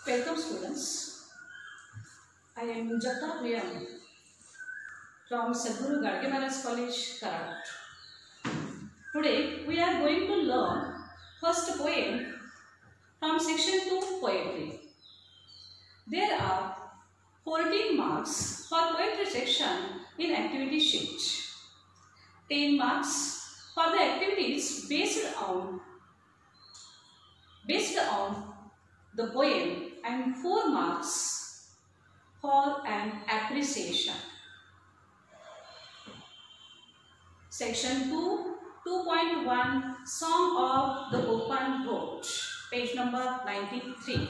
Welcome students. I am Jata Priyam from Sadhguru Garge Maharaj College, Karat. Today we are going to learn first poem from section 2 poetry. There are 14 marks for poetry section in activity sheet. 10 marks for the activities based on the poem and 4 marks for an appreciation. Section 2, 2.1 Song of the Open Road, page number 93.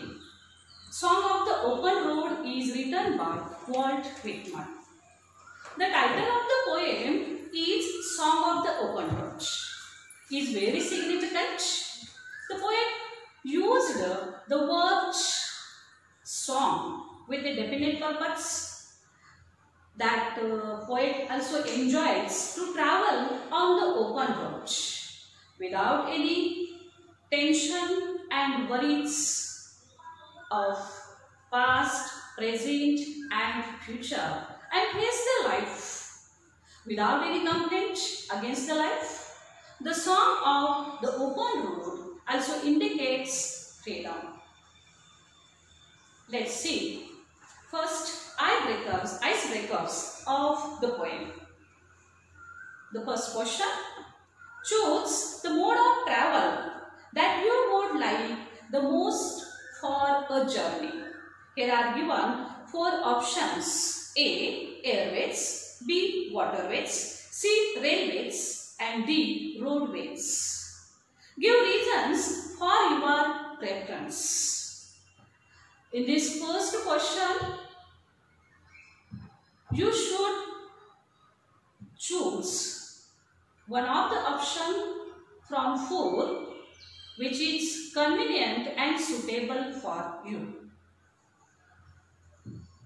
Song of the Open Road is written by Walt Whitman. The title of the poem is Song of the Open Road. It is very significant. The poet used the word song with a definite purpose. That poet also enjoys to travel on the open road without any tension and worries of past, present and future, and face the life without any complaint against the life. The song of the open road also indicates freedom. Let's see. First, icebreakers of the poem. The first question: choose the mode of travel that you would like the most for a journey. Here are given 4 options: A. Airways, B. Waterways, C. Railways and D. Roadways. Give reasons for your preference. In this first question, you should choose one of the option from 4 which is convenient and suitable for you,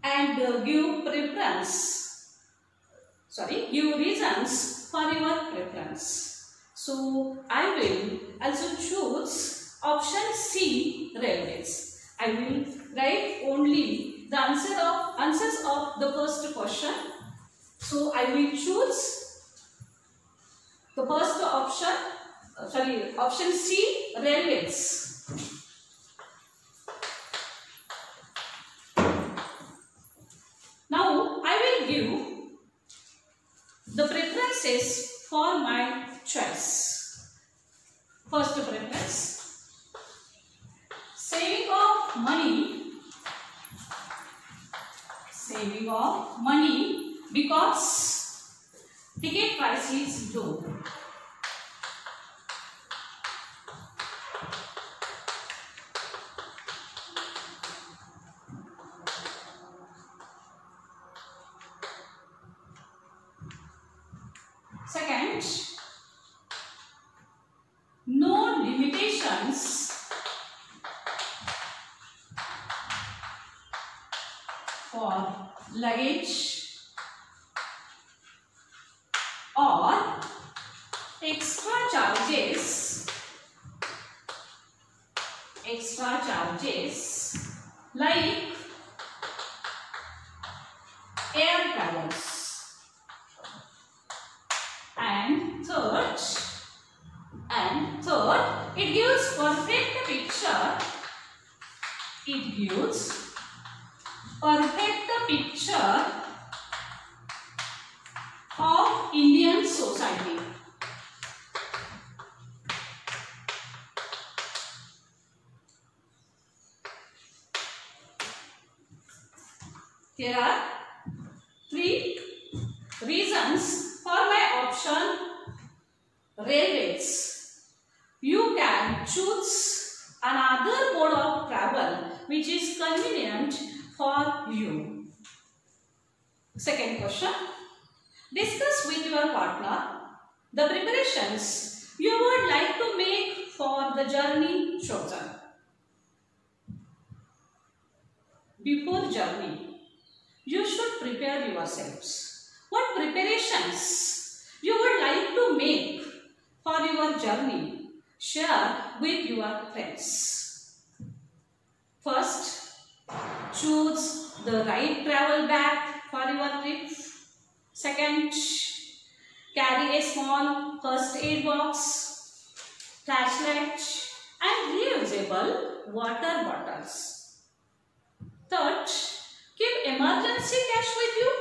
and give reasons for your preference. So I will also choose option C, railways. I will write only the answers of the first question. So I will choose the first option, option C, railways. Now I will give the preferences for my choice. First preference: saving of money because ticket price is low. Second, no limitations for luggage or extra charges like air travels. And third, it gives perfect picture. Of Indian society. Here are 3 reasons for my option railways. You can choose another mode of travel which is convenient for you. Second question: discuss with your partner the preparations you would like to make for the journey chosen. Before journey, you should prepare yourselves. What preparations you would like to make for your journey? Share with your friends. First, choose the right travel bag for your trip. Second, carry a small first aid box, flashlight and reusable water bottles. Third, keep emergency cash with you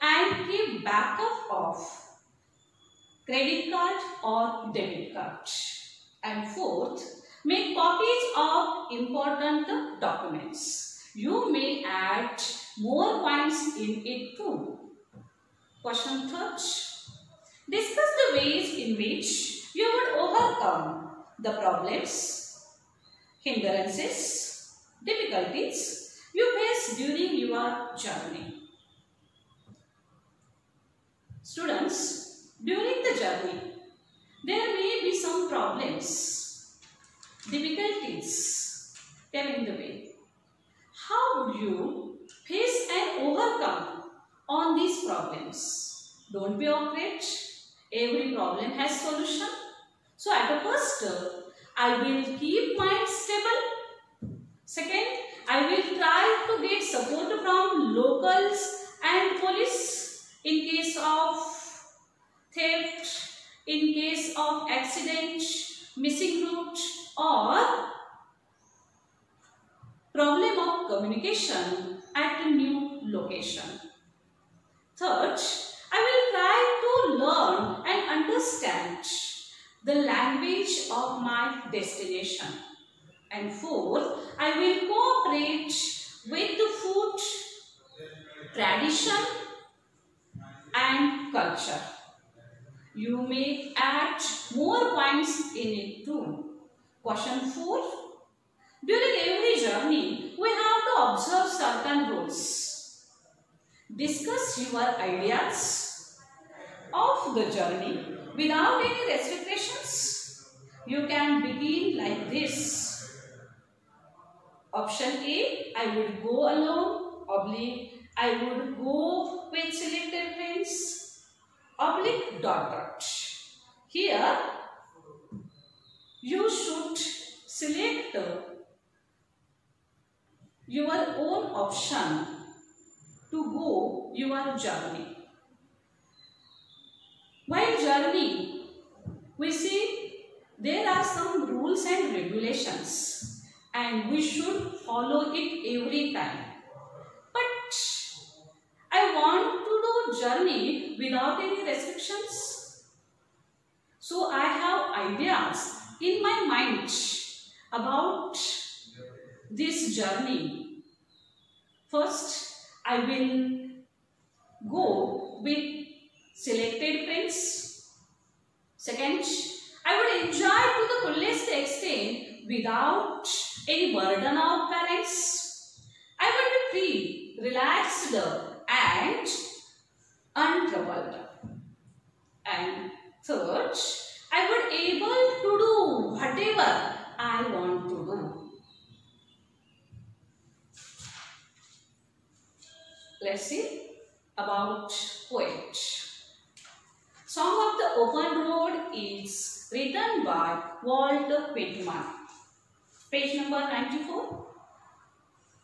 and keep backup of credit card or debit card. And fourth, make copies of important documents. You may add more points in it too. Question third. Discuss the ways in which you would overcome the problems, hindrances, difficulties you face during your journey. Students, during the journey, there may be some problems, difficulties coming the way. How would you face and overcome on these problems? Don't be afraid. Every problem has solution. So at the first, I will keep mind stable. Second, I will try to get support from locals and police in case of theft, in case of accident, missing route or problem of communication at a new location. Third, I will try to learn and understand the language of my destination. And fourth, I will cooperate with the food, tradition and culture. You may add more points in it too. Question 4. During every journey, we have to observe certain rules. Discuss your ideas of the journey without any restrictions. You can begin like this. Option A, I would go alone. Oblique, I would go with selected friends. Oblique dot dot. Here, you should select your own option to go your journey. While journey, we see there are some rules and regulations and we should follow it every time. But I want to do journey without any restrictions. So I have ideas in my mind about this journey. First, I will go with selected friends. Second, I would enjoy to the fullest extent without any burden of parents. I would be free, relaxed and untroubled. And third, I would able to do whatever I want to do. Let's see about poet. Song of the Open Road is written by Walt Whitman. Page number 94.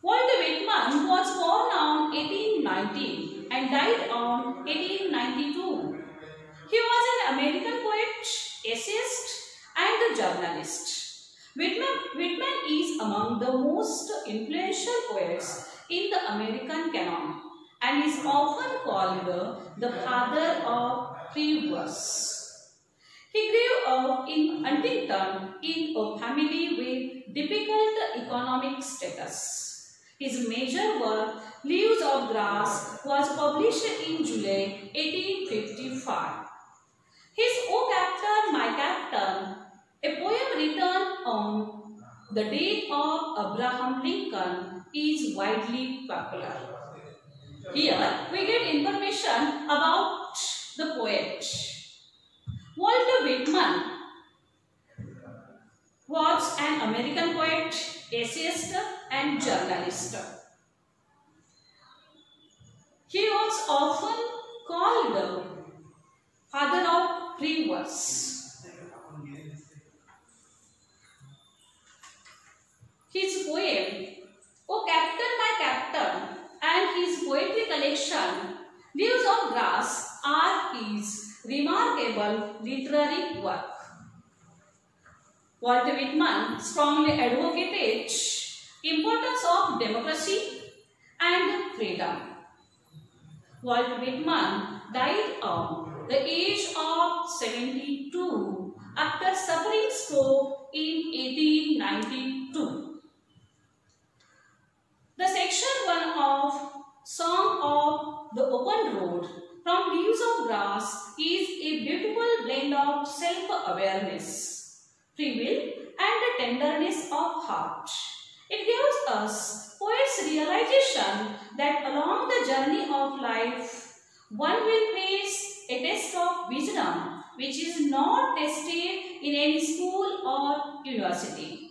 Walt Whitman was born on 1819 and died on 1892. He was an American poet, essayist and a journalist. Whitman is among the most influential poets in the American canon and is often called the father of free verse. He grew up in Huntington in a family with difficult economic status. His major work, Leaves of Grass, was published in July 1855. His O Captain, My Captain, a poem written on the death of Abraham Lincoln, is widely popular. Here we get information about the poet. Walt Whitman was an American poet, essayist and journalist. He was often called father of free verse. His poem, O Captain, My Captain, remarkable literary work. Walt Whitman strongly advocated importance of democracy and freedom. Walt Whitman died on the age of 72 after suffering stroke in 1892. The section 1 of Song of the Open Road from Leaves of Grass is a beautiful blend of self-awareness, free will and the tenderness of heart. It gives us poet's realization that along the journey of life, one will face a test of wisdom which is not tested in any school or university.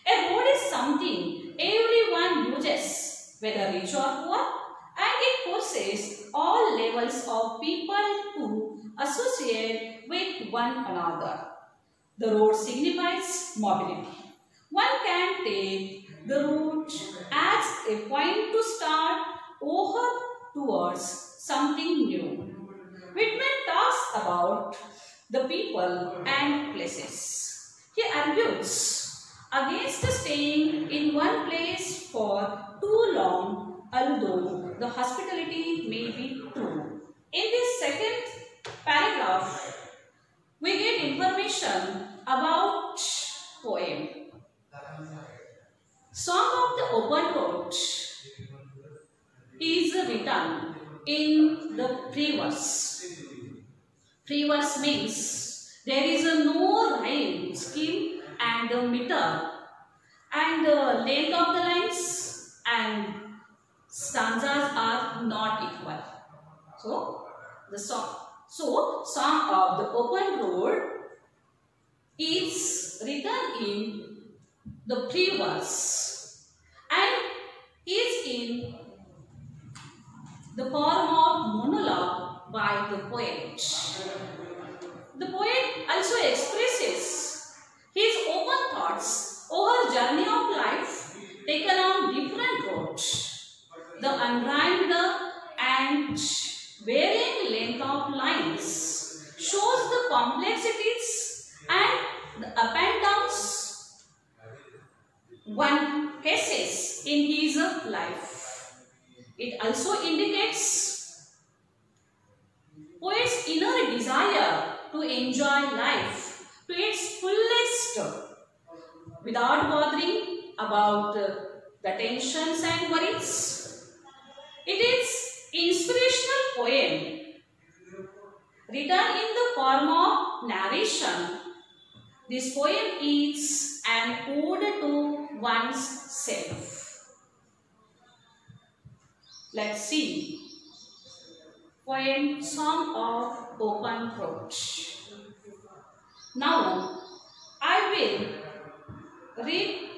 A road is something everyone uses, whether rich or poor, and it forces all levels of people to associate with one another. The road signifies mobility. One can take the route as a point to start over towards something new. Whitman talks about the people and places. He argues against staying in one place for too long, although the hospitality may be true. In this second paragraph, we get information about poem. Song of the Open Road is written in the pre-verse. Pre-verse means there is no rhyme scheme and the meter and the length of the lines and stanzas are not equal. Song of the Open Road is written in the pre-verse and is in the form of monologue by the poet. The poet also expresses his open thoughts over journey of life taken on different roads. The unrhymed and varying length of lines shows the complexities and the up and downs one faces in his life. It also indicates poet's inner desire to enjoy life to its fullest without bothering about the tensions and worries. It is inspirational poem written in the form of narration. This poem is an ode to one's self. Let's see. Poem Song of Open Road. Now, I will read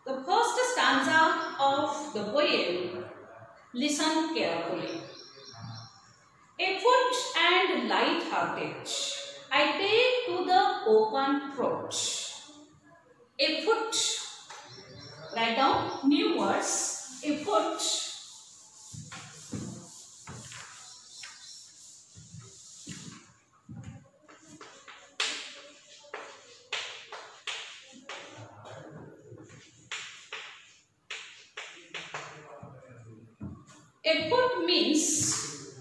the first stanza of the poem. Listen carefully. A foot and light-hearted, I take to the open road. A foot. Write down new words. A foot. A foot means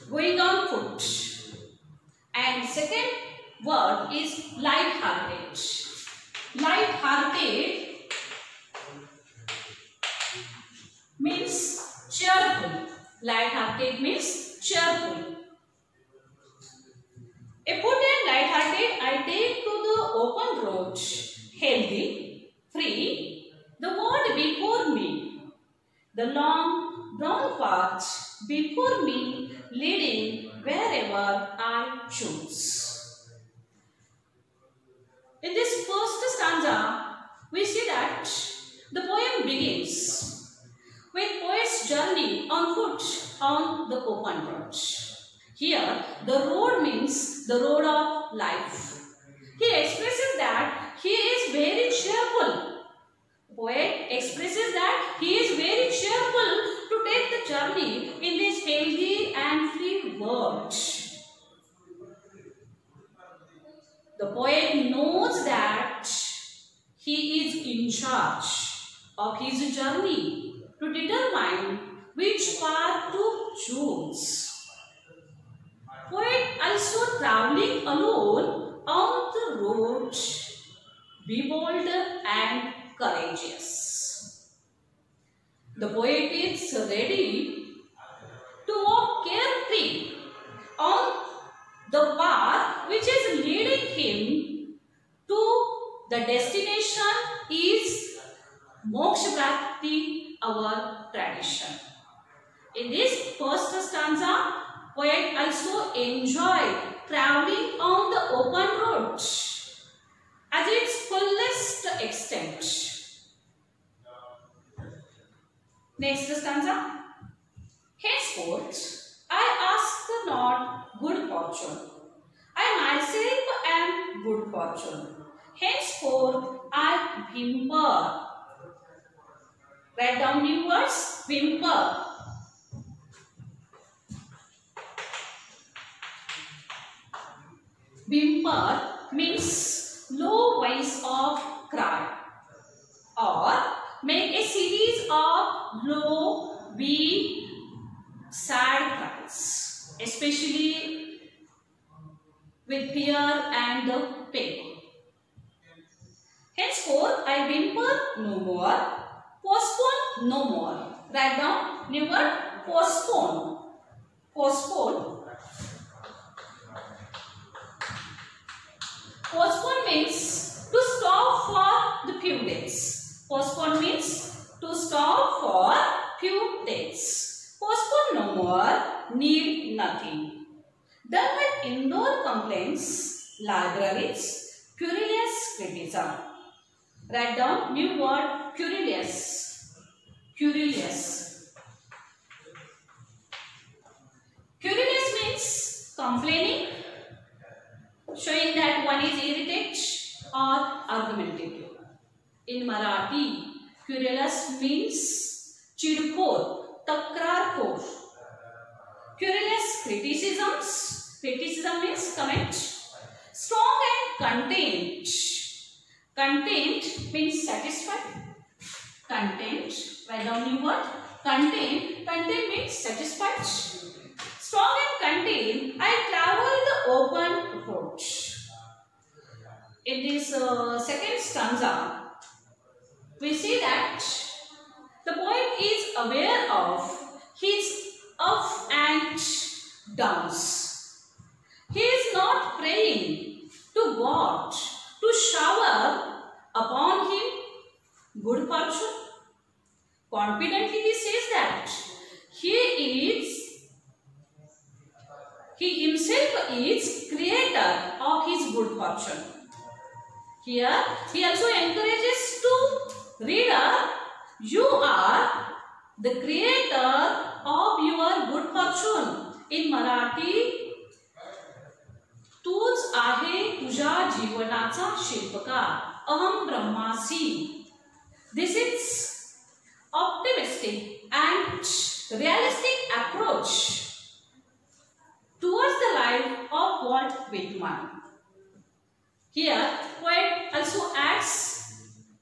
going on foot. And second word is light-hearted. Light-hearted means cheerful. Light-hearted means cheerful. A foot and light-hearted, I take to the open road, healthy, free, the world before me, the long brown path before me, leading wherever I choose. In this first stanza, we see that the poem begins with poet's journey on foot on the open road. Here, the road means the road of life. He expresses that he is very cheerful. Poet expresses that he is very cheerful to take the journey in this healthy and free world. poet knows that he is in charge of his journey to determine which path to choose. Poet also traveling alone on the road, be bold and courageous. The poet is ready to walk carefree on the path which is leading him to the destination is Moksha Prapti, our tradition. In this first stanza, poet also enjoy traveling on the open road at its fullest extent. Next stanza. Henceforth, I ask not good fortune. I myself am good fortune. Henceforth, I whimper. Write down new words. Whimper. Whimper means low voice of cry or make a series of low, weak, sad cries, especially with fear and the pain. Henceforth, I whimper no more, postpone no more. Write down new word postpone. Postpone. Postpone means to stop for the few days. Postpone means to stop for few days. Postpone no more, need nothing. Done with indoor complaints, libraries, querulous criticism. Write down new word querulous. Querulous. Querulous means complaining, showing that one is irritated or argumentative. In Marathi, querulous means chidkhor, takrarkhor. Querulous criticisms. Criticism means comment. Strong and content. Content means satisfied. Content. Write down new word. Content. Content means satisfied. Strong and content. I travel the open road. In this second stanza, we see that the poet is aware of his ups and downs. He is not praying to God to shower upon him good fortune. Confidently he says that he himself is creator of his good fortune. Here he also encourages to reader, you are the creator of your good fortune. In Marathi, तूच आहे तुझ्या जीवनाचा शिल्पकार. अहम ब्रह्मासी. This is optimistic and realistic approach towards the life of Walt Whitman. Here, poet also adds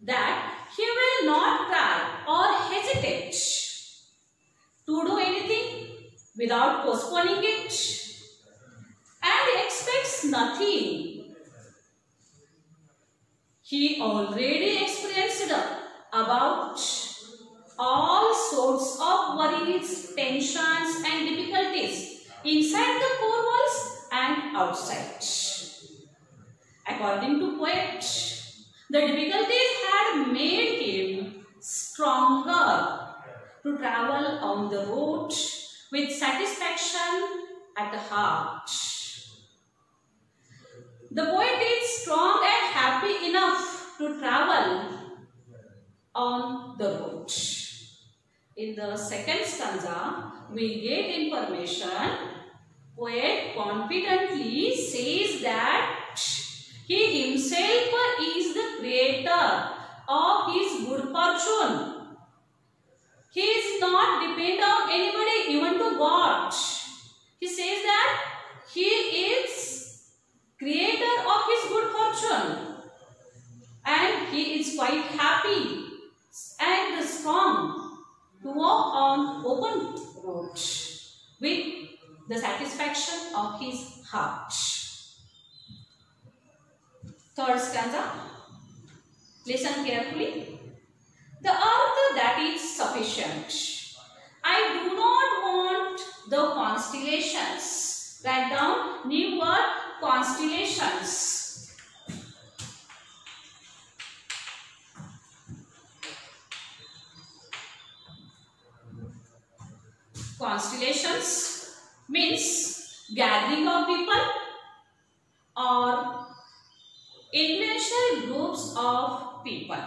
that he will not try or hesitate to do anything without postponing it, and expects nothing. He already experienced about all sorts of worries, tensions and difficulties inside the four walls and outside. According to poet, the difficulties had made him stronger to travel on the road with satisfaction at the heart. The poet is strong and happy enough to travel on the road. In the second stanza, we get information. Poet confidently says that he himself is the creator of his good fortune. He is not dependent on anybody, even to God. He says that he is creator of his good fortune. open road with the satisfaction of his heart. Third stanza. Listen carefully. The earth that is sufficient. I do not want the constellations. Write down new word, constellations. Constellations means gathering of people or influential groups of people.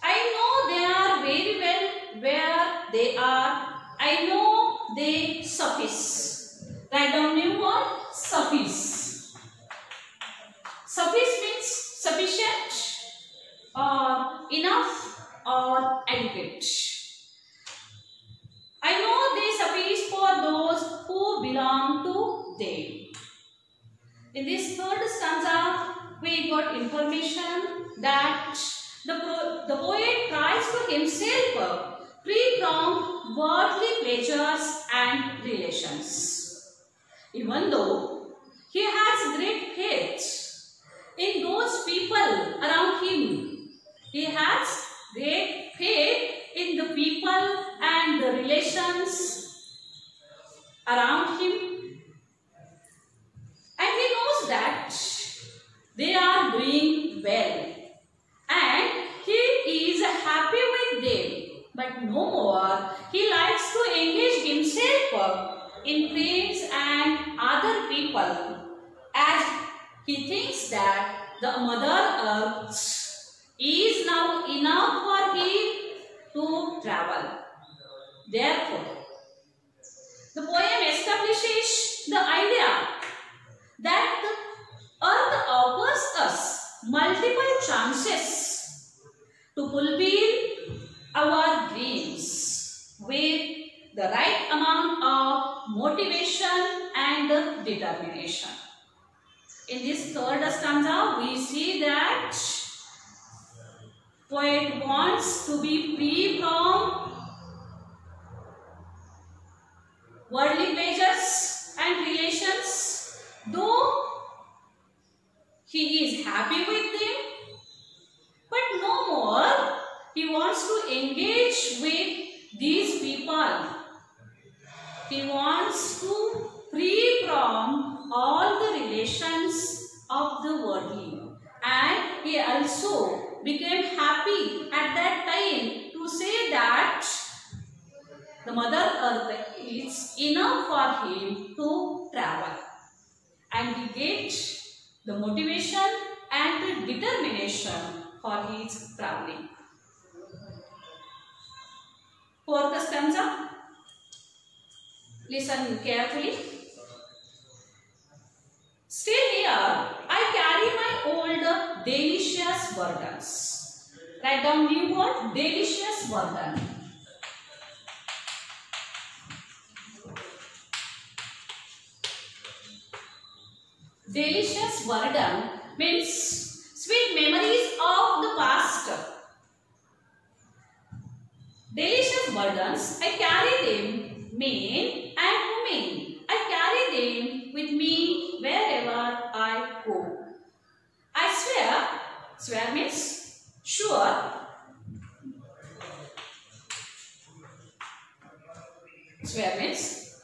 I know they are very well where they are. I know they suffice. Write down new word, suffice. Suffice means sufficient or enough or adequate. I know they suffice for those who belong to them. In this third stanza, we got information that the poet tries to himself free from worldly pleasures and relations. Even though he has great faith in those people around him, he has great faith in the people and the relations around him. And he knows that they are doing well and he is happy with them. But no more, he likes to engage himself in friends and other people as he thinks that the Mother Earth is now enough for him to travel. Therefore, the poem establishes the idea that the earth offers us multiple chances to fulfill our dreams with the right amount of motivation and determination. In this third stanza, we see that poet wants to be free from worldly pleasures and relations, though he is happy with them, but no more he wants to engage with these people. He wants to free from all the relations of the worldly, and he also became happy at that time to say that the Mother Earth is enough for him to travel, and he gets the motivation and the determination for his traveling. Fourth stanza. Listen carefully. Still here, I carry my old delicious burdens. Write down new word, delicious burden. Delicious burden means sweet memories of the past. Delicious burdens, I carry them, men and women. I carry them with me wherever I go. I swear means sure. Swear means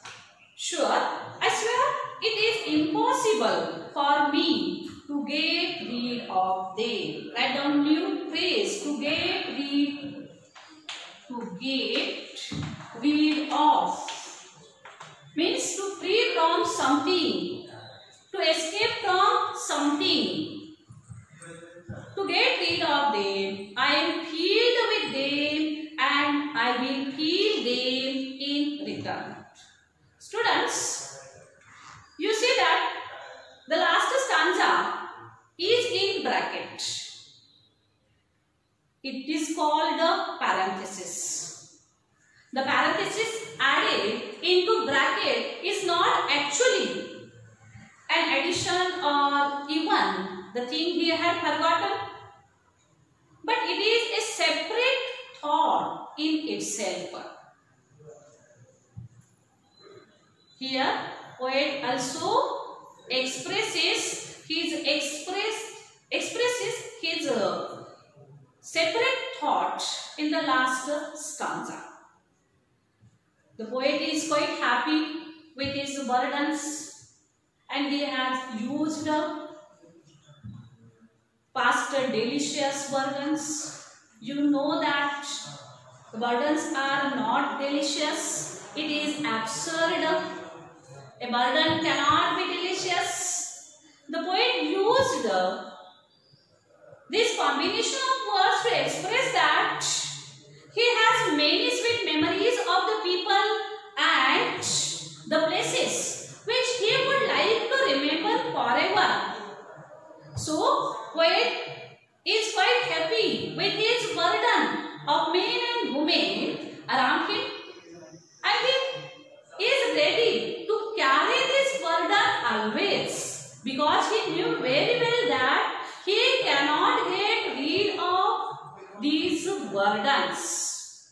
sure. I swear it is impossible for me to get rid of them. Write down new phrase, to get rid of means to free from something, to escape from something. To get rid of them, I am filled with them and I will feel them in return. Students, you see that the last stanza is in bracket. It is called the parenthesis. The parenthesis added into bracket is not actually an addition or even the thing he had forgotten, but it is a separate thought in itself. Here, poet also expresses his separate thought in the last stanza. The poet is quite happy with his burdens, and he has used past delicious burdens. You know that the burdens are not delicious. It is absurd. A burden cannot be delicious. The poet used this combination of words to express that he has many sweet memories of the people and the places which he would like to remember forever. So, poet is quite happy with his burden of men and women around him, and he is ready to carry this burden always, because he knew very well that he cannot get rid of these burdens.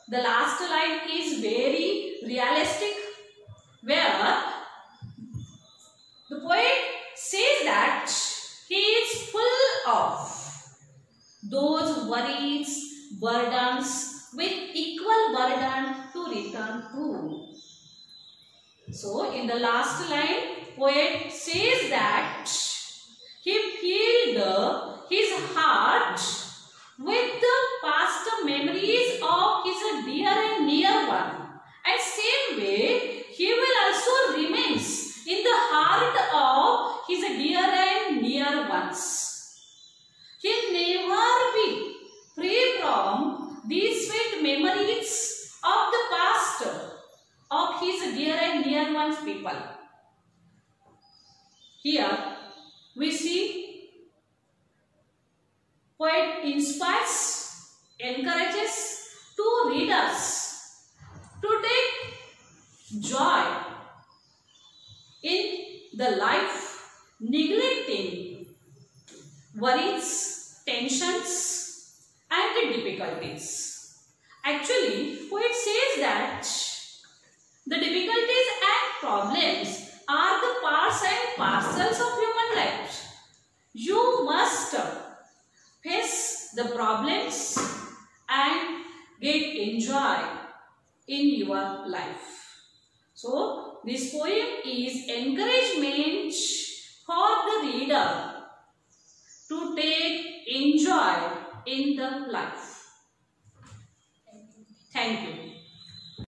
The last line is very realistic, where the poet says that he is full of those worries, burdens with equal burden to return to. So, in the last line, poet says that he filled his heart with the past memories of his dear and near one. And same way, he will also remains in the heart of his dear and near ones. He'll never be free from these sweet memories of the past of his dear and near ones people. Here we see poet inspires, encourages to readers to take joy in the life, neglecting worries, tensions and difficulties. Actually, poet says that the difficulties and problems are the parts and parcels of human life. You must face the problems and get enjoy in your life. So, this poem is encouragement for the reader to take enjoy in the life. Thank you.